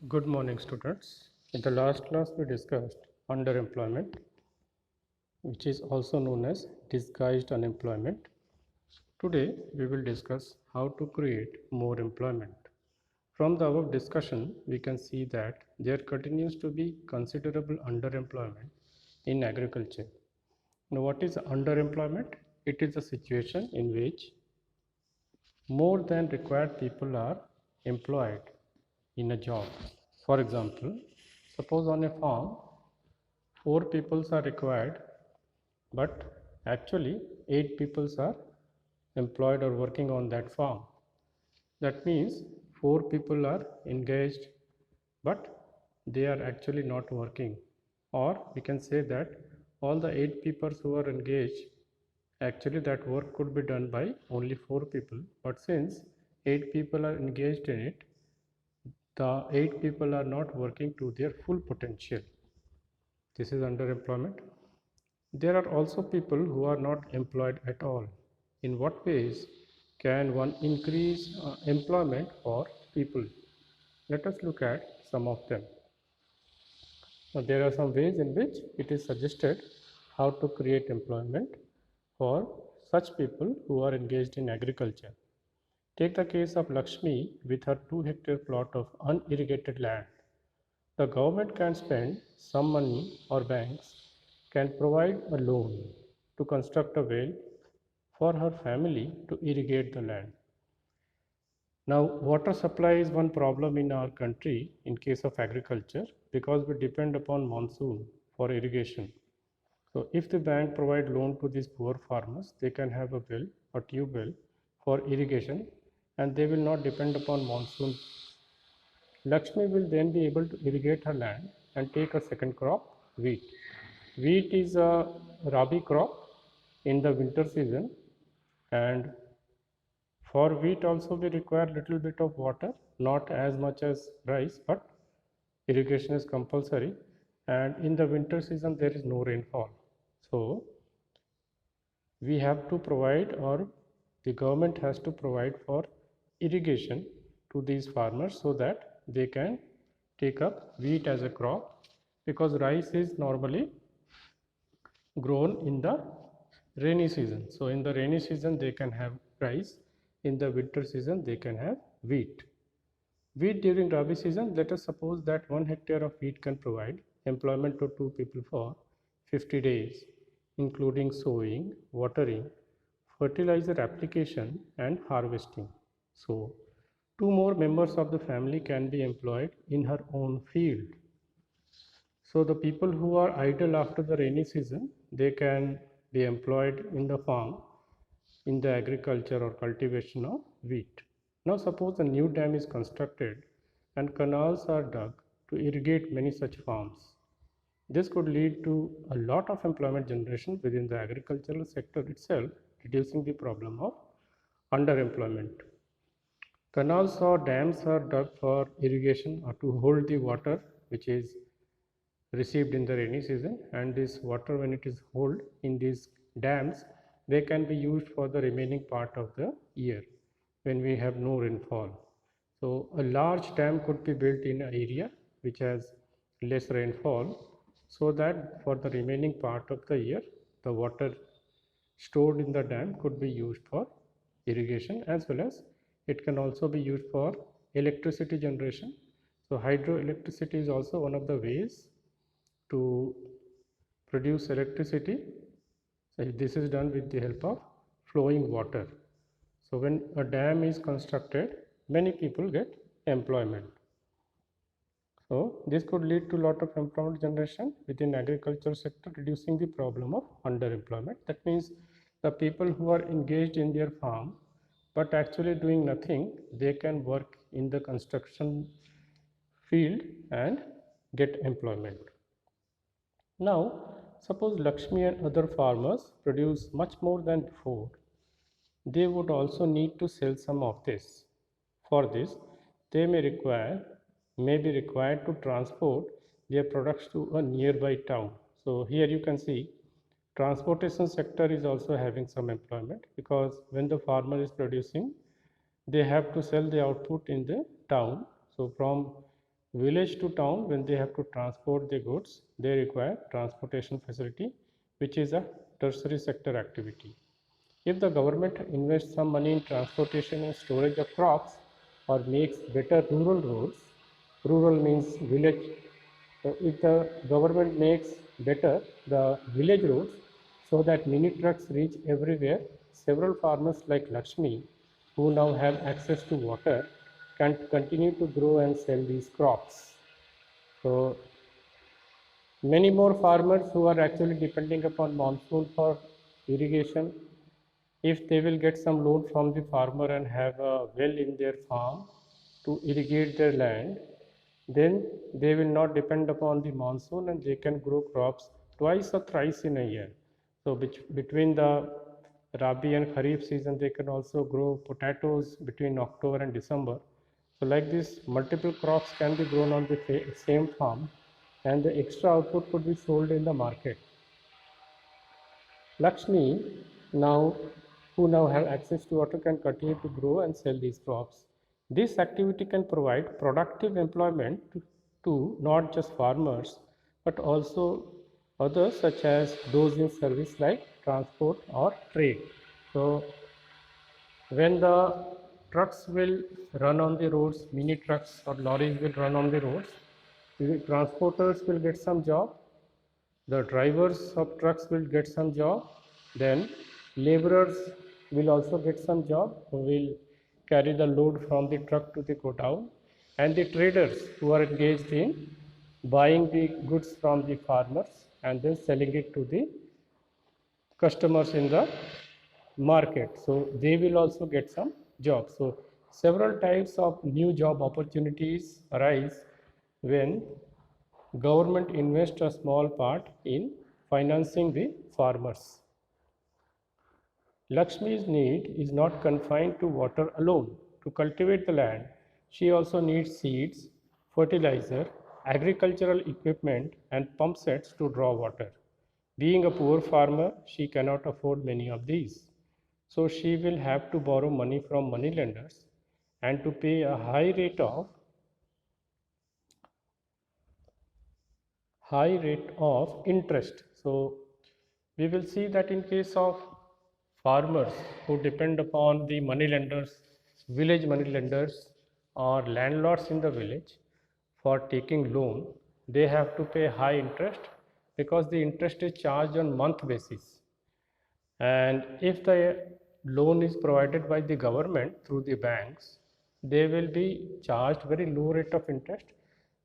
Good morning, students. In the last class, we discussed underemployment, which is also known as disguised unemployment. Today, we will discuss how to create more employment. From the above discussion, we can see that there continues to be considerable underemployment in agriculture. Now, what is underemployment? It is a situation in which more than required people are employed in a job. For example, suppose on a farm, 4 people are required, but actually 8 people are employed or working on that farm. That means 4 people are engaged, but they are actually not working. Or we can say that all the 8 people who are engaged, actually that work could be done by only 4 people. But since 8 people are engaged in it, the 8 people are not working to their full potential. This is underemployment. There are also people who are not employed at all. In what ways can one increase employment for people? Let us look at some of them. Now, there are some ways in which it is suggested how to create employment for such people who are engaged in agriculture. Take the case of Lakshmi with her 2 hectare plot of unirrigated land. The government can spend some money or banks can provide a loan to construct a well for her family to irrigate the land. Now, water supply is one problem in our country in case of agriculture because we depend upon monsoon for irrigation. So, if the bank provide loan to these poor farmers, they can have a well or tube well for irrigation and they will not depend upon monsoon. Lakshmi will then be able to irrigate her land and take a second crop, wheat. Wheat is a rabi crop in the winter season, and for wheat also we require little bit of water, not as much as rice, but irrigation is compulsory, and in the winter season there is no rainfall. So we have to provide, or the government has to provide for irrigation to these farmers so that they can take up wheat as a crop, because rice is normally grown in the rainy season. So in the rainy season they can have rice, in the winter season they can have wheat. Wheat during Rabi season, let us suppose that 1 hectare of wheat can provide employment to 2 people for 50 days, including sowing, watering, fertilizer application and harvesting. So 2 more members of the family can be employed in her own field. So the people who are idle after the rainy season, they can be employed in the farm in the agriculture or cultivation of wheat. Now suppose a new dam is constructed and canals are dug to irrigate many such farms. This could lead to a lot of employment generation within the agricultural sector itself, reducing the problem of underemployment. Canals or dams are dug for irrigation or to hold the water which is received in the rainy season, and this water, when it is held in these dams, they can be used for the remaining part of the year when we have no rainfall. So a large dam could be built in an area which has less rainfall, so that for the remaining part of the year the water stored in the dam could be used for irrigation, as well as it can also be used for electricity generation. So hydroelectricity is also one of the ways to produce electricity. So this is done with the help of flowing water. So when a dam is constructed, many people get employment. So this could lead to a lot of employment generation within agriculture sector, reducing the problem of underemployment. That means the people who are engaged in their farm but actually doing nothing, they can work in the construction field and get employment. Now, suppose Lakshmi and other farmers produce much more than before. They would also need to sell some of this. For this, they may be required to transport their products to a nearby town. So here you can see transportation sector is also having some employment, because when the farmer is producing, they have to sell the output in the town. So from Village to town, when they have to transport the goods, they require transportation facility, which is a tertiary sector activity. If the government invests some money in transportation and storage of crops or makes better rural roads, rural means village, if the government makes better the village roads so that mini trucks reach everywhere, several farmers like Lakshmi, who now have access to water, can continue to grow and sell these crops. So many more farmers who are actually depending upon monsoon for irrigation, if they will get some loan from the farmer and have a well in their farm to irrigate their land, then they will not depend upon the monsoon and they can grow crops twice or thrice in a year. So between the Rabi and Kharif season, they can also grow potatoes between October and December. So like this, multiple crops can be grown on the same farm and the extra output could be sold in the market. Lakshmi, now who now have access to water, can continue to grow and sell these crops. This activity can provide productive employment to not just farmers but also others such as those in service like transport or trade. So when the trucks will run on the roads, mini trucks or lorries will run on the roads, the transporters will get some job, the drivers of trucks will get some job, then laborers will also get some job who will carry the load from the truck to the godown, and the traders who are engaged in buying the goods from the farmers and then selling it to the customers in the market. So they will also get some jobs. So several types of new job opportunities arise when government invests a small part in financing the farmers. Lakshmi's need is not confined to water alone. To cultivate the land, she also needs seeds, fertilizer, agricultural equipment, and pump sets to draw water. Being a poor farmer, she cannot afford many of these. So she will have to borrow money from money lenders and to pay a high rate of interest. So we will see that in case of farmers who depend upon the money lenders, village money lenders or landlords in the village for taking loan, they have to pay high interest because the interest is charged on month basis. And if the loan is provided by the government through the banks, they will be charged very low rate of interest,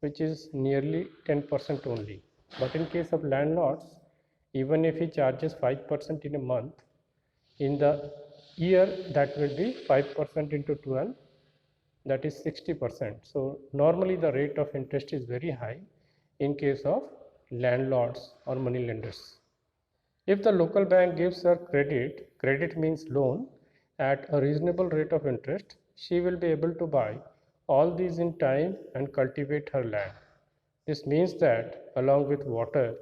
which is nearly 10% only. But in case of landlords, even if he charges 5% in a month, in the year that will be 5% into 12, that is 60%. So normally the rate of interest is very high in case of landlords or money lenders. If the local bank gives her credit means loan, at a reasonable rate of interest, she will be able to buy all these in time and cultivate her land. This means that along with water,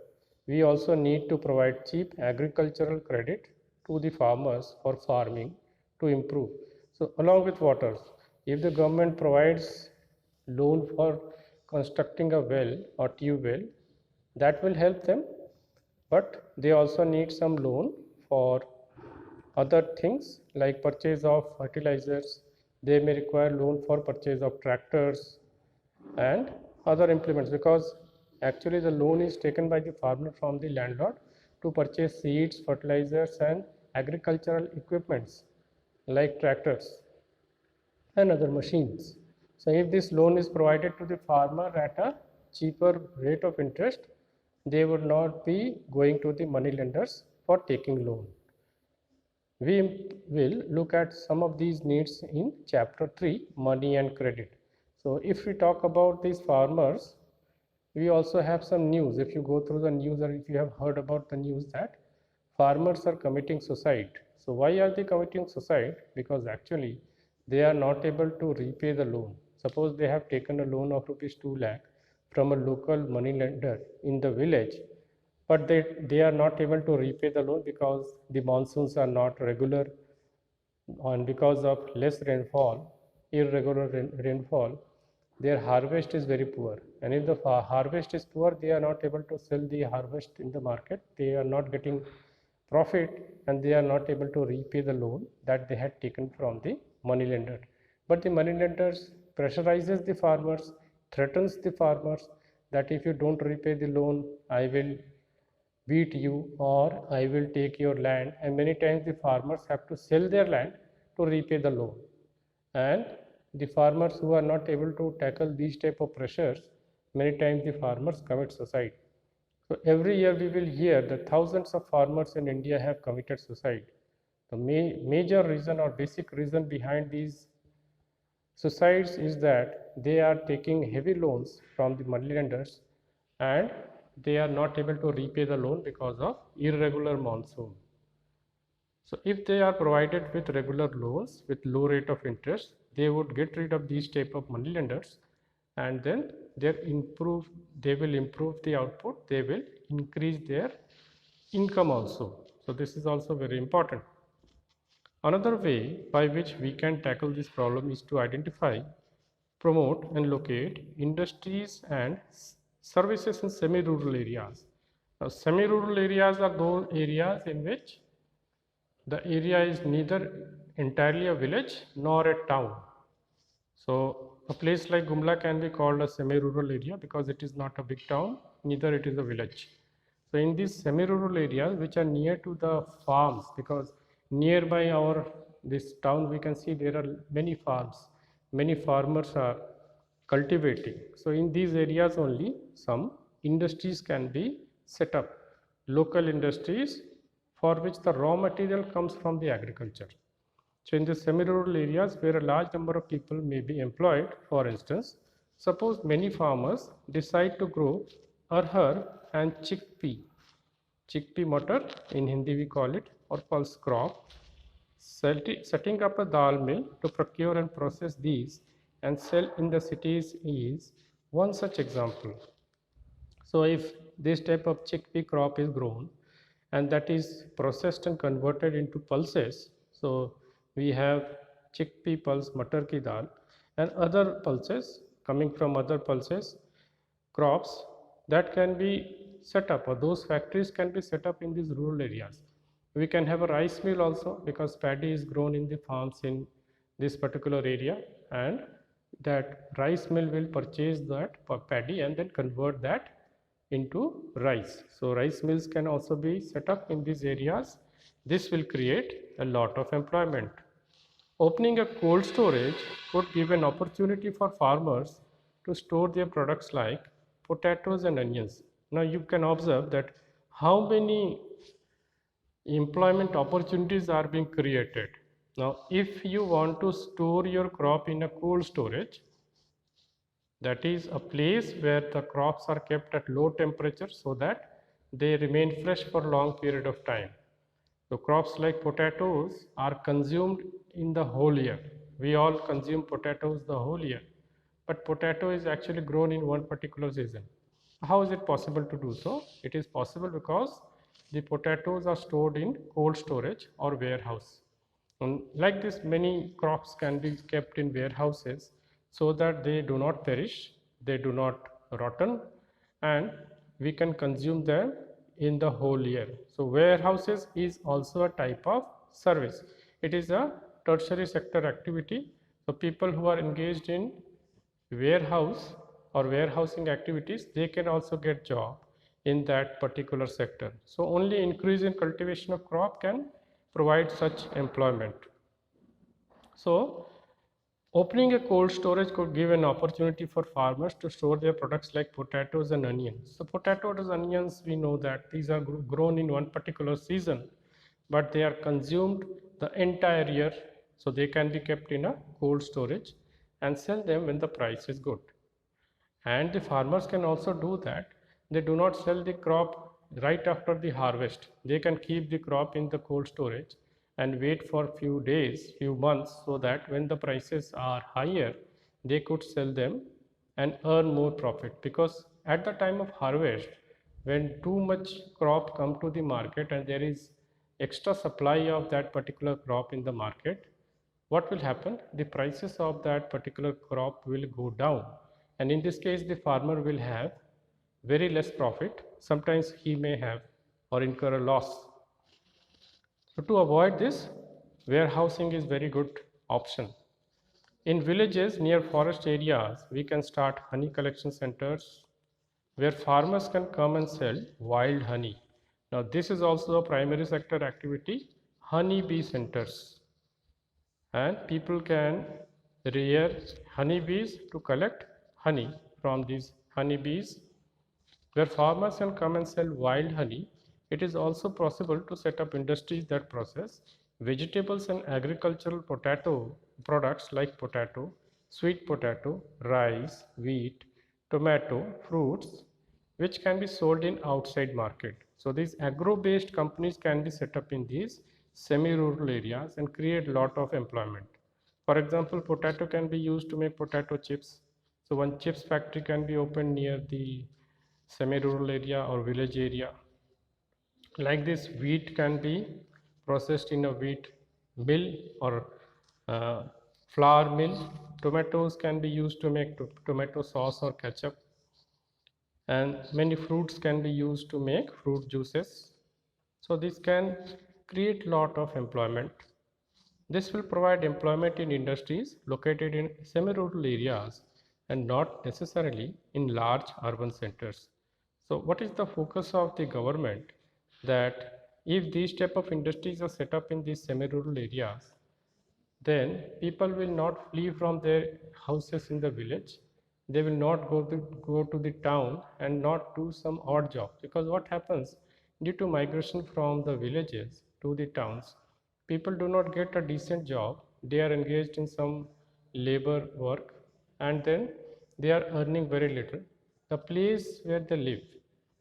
we also need to provide cheap agricultural credit to the farmers for farming to improve. So along with water, if the government provides loan for constructing a well or tube well, that will help them, but they also need some loan for other things like purchase of fertilizers. They may require loan for purchase of tractors and other implements, because actually the loan is taken by the farmer from the landlord to purchase seeds, fertilizers and agricultural equipments like tractors and other machines. So if this loan is provided to the farmer at a cheaper rate of interest, they would not be going to the money lenders for taking loan. We will look at some of these needs in chapter 3, money and credit. So if we talk about these farmers, we also have some news. If you go through the news or if you have heard about the news that farmers are committing suicide. So why are they committing suicide? Because actually they are not able to repay the loan. Suppose they have taken a loan of rupees 2 lakh from a local money lender in the village, but they are not able to repay the loan because the monsoons are not regular, and because of less rainfall, irregular rainfall, their harvest is very poor, and if the harvest is poor, they are not able to sell the harvest in the market, they are not getting profit, and they are not able to repay the loan that they had taken from the money lender. But the money lenders pressurizes the farmers, threatens the farmers that if you don't repay the loan, I will beat you or I will take your land, and many times the farmers have to sell their land to repay the loan. And the farmers who are not able to tackle these type of pressures, many times the farmers commit suicide. So every year we will hear that thousands of farmers in India have committed suicide. The major reason or basic reason behind these suicides is that they are taking heavy loans from the money lenders, and they are not able to repay the loan because of irregular monsoon. So if they are provided with regular loans with low rate of interest, they would get rid of these type of money lenders, and then they will improve the output, they will increase their income also. So this is also very important. Another way by which we can tackle this problem is to identify, promote and locate industries and services in semi-rural areas. Now, semi-rural areas are those areas in which the area is neither entirely a village nor a town. So a place like Gumla can be called a semi-rural area because it is not a big town, neither it is a village. So in these semi-rural areas which are near to the farms, because nearby our this town we can see there are many farms, many farmers are cultivating. So in these areas only some industries can be set up, local industries for which the raw material comes from the agriculture. So in the semi-rural areas where a large number of people may be employed, for instance, suppose many farmers decide to grow arhar and chickpea motor in Hindi we call it, or pulse crop, setting up a dal mill to procure and process these and sell in the cities is one such example. So if this type of chickpea crop is grown and that is processed and converted into pulses, so we have chickpea pulse, matar ki dal, and other pulses coming from other pulses crops that can be set up, or those factories can be set up in these rural areas. We can have a rice mill also because paddy is grown in the farms in this particular area, and that rice mill will purchase that paddy and then convert that into rice. So rice mills can also be set up in these areas. This will create a lot of employment. Opening a cold storage would give an opportunity for farmers to store their products like potatoes and onions. Now you can observe that how many employment opportunities are being created. Now if you want to store your crop in a cold storage, that is a place where the crops are kept at low temperature so that they remain fresh for long period of time. So crops like potatoes are consumed in the whole year. We all consume potatoes the whole year, but potato is actually grown in one particular season. How is it possible to do so? It is possible because the potatoes are stored in cold storage or warehouse. And like this, many crops can be kept in warehouses so that they do not perish, they do not rotten, and we can consume them in the whole year. So warehouses is also a type of service. It is a tertiary sector activity. So people who are engaged in warehouse or warehousing activities, they can also get job in that particular sector. So only increase in cultivation of crop can provide such employment. So opening a cold storage could give an opportunity for farmers to store their products like potatoes and onions. So potatoes and onions, we know that these are grown in one particular season, but they are consumed the entire year. So they can be kept in a cold storage and sell them when the price is good. And the farmers can also do that. They do not sell the crop right after the harvest. They can keep the crop in the cold storage and wait for few days, few months, so that when the prices are higher, they could sell them and earn more profit. Because at the time of harvest, when too much crop come to the market and there is extra supply of that particular crop in the market, what will happen? The prices of that particular crop will go down, and in this case the farmer will have very less profit. Sometimes he may have or incur a loss. So to avoid this, warehousing is very good option. In villages near forest areas, we can start honey collection centers where farmers can come and sell wild honey. Now this is also a primary sector activity, honey bee centers, and people can rear honeybees to collect honey from these honeybees where farmers can come and sell wild honey. It is also possible to set up industries that process vegetables and agricultural potato products like potato, sweet potato, rice, wheat, tomato, fruits, which can be sold in outside market. So these agro-based companies can be set up in these semi-rural areas and create lot of employment. For example, potato can be used to make potato chips. So one chips factory can be opened near the semi-rural area or village area. Like this, wheat can be processed in a wheat mill or uh, flour mill. Tomatoes can be used to make tomato sauce or ketchup, and many fruits can be used to make fruit juices. So this can create lot of employment. This will provide employment in industries located in semi-rural areas and not necessarily in large urban centers. So what is the focus of the government? That if these type of industries are set up in these semi-rural areas, then people will not flee from their houses in the village. They will not go to the town and not do some odd job, because what happens due to migration from the villages to the towns, people do not get a decent job. They are engaged in some labor work, and then they are earning very little. The place where they live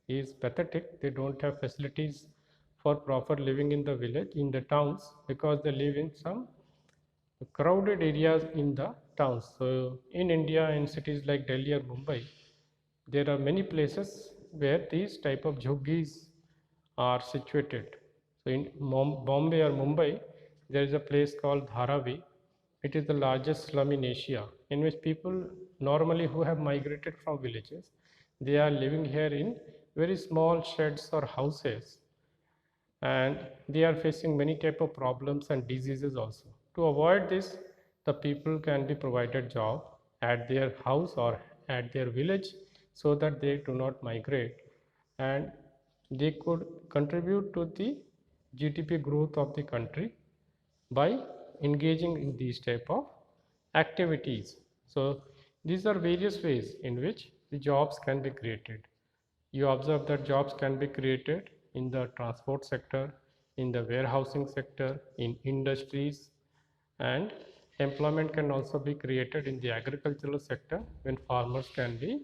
is pathetic. They don't have facilities for proper living in the village, in the towns, because they live in some crowded areas in the towns. So in India, in cities like Delhi or Mumbai, there are many places where these type of jhoggis are situated. So in Bombay or Mumbai, there is a place called Dharavi. It is the largest slum in Asia, in which people normally who have migrated from villages, they are living here in very small sheds or houses, and they are facing many type of problems and diseases also. To avoid this, the people can be provided job at their house or at their village, so that they do not migrate, and they could contribute to the GDP growth of the country by engaging in these type of activities. So these are various ways in which the jobs can be created. You observe that jobs can be created in the transport sector, in the warehousing sector, in industries, and employment can also be created in the agricultural sector when farmers can be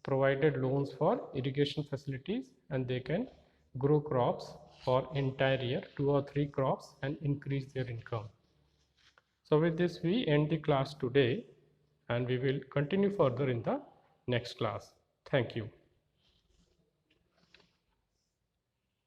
provided loans for irrigation facilities, and they can grow crops for entire year, 2 or 3 crops, and increase their income. So with this we end the class today, and we will continue further in the next class. Thank you.